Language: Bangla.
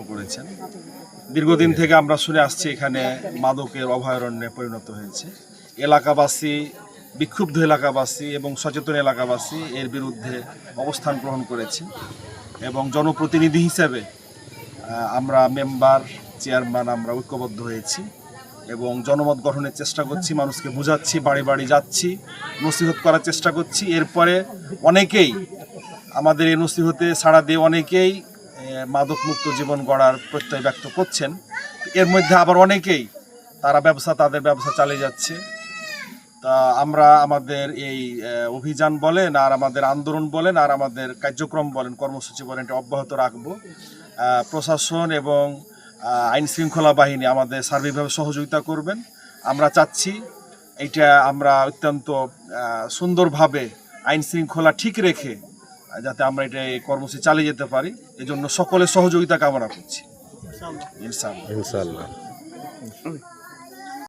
করেছেন। দীর্ঘদিন থেকে আমরা শুনে আসছি এখানে মাদকের অভয়ারণ্যে পরিণত হয়েছে। এলাকাবাসী, বিক্ষুব্ধ এলাকাবাসী এবং সচেতন এলাকাবাসী এর বিরুদ্ধে অবস্থান গ্রহণ করেছে এবং জনপ্রতিনিধি হিসেবে আমরা মেম্বার, চেয়ারম্যান আমরা ঐক্যবদ্ধ হয়েছি এবং জনমত গঠনের চেষ্টা করছি, মানুষকে বোঝাচ্ছি, বাড়ি বাড়ি যাচ্ছি, নসিহত করার চেষ্টা করছি। এরপরে অনেকেই আমাদের এই নসিহতে সাড়া দিয়ে অনেকেই মাদকমুক্ত জীবন গড়ার প্রত্যয় ব্যক্ত করছেন। এর মধ্যে আবার অনেকেই তাদের ব্যবসা চালিয়ে যাচ্ছে। তা আমরা আমাদের এই অভিযান বলেন আর আমাদের আন্দোলন বলেন আর আমাদের কার্যক্রম বলেন, কর্মসূচি বলেন, এটা অব্যাহত রাখবো। প্রশাসন এবং আইন শৃঙ্খলা বাহিনী আমাদের সার্বিকভাবে সহযোগিতা করবেন। আমরা চাচ্ছি এইটা আমরা অত্যন্ত সুন্দরভাবে আইন শৃঙ্খলা ঠিক রেখে যাতে আমরা এটা এই কর্মসূচি চালিয়ে যেতে পারি, এজন্য সকলের সহযোগিতা কামনা করছি ইনশাআল্লাহ।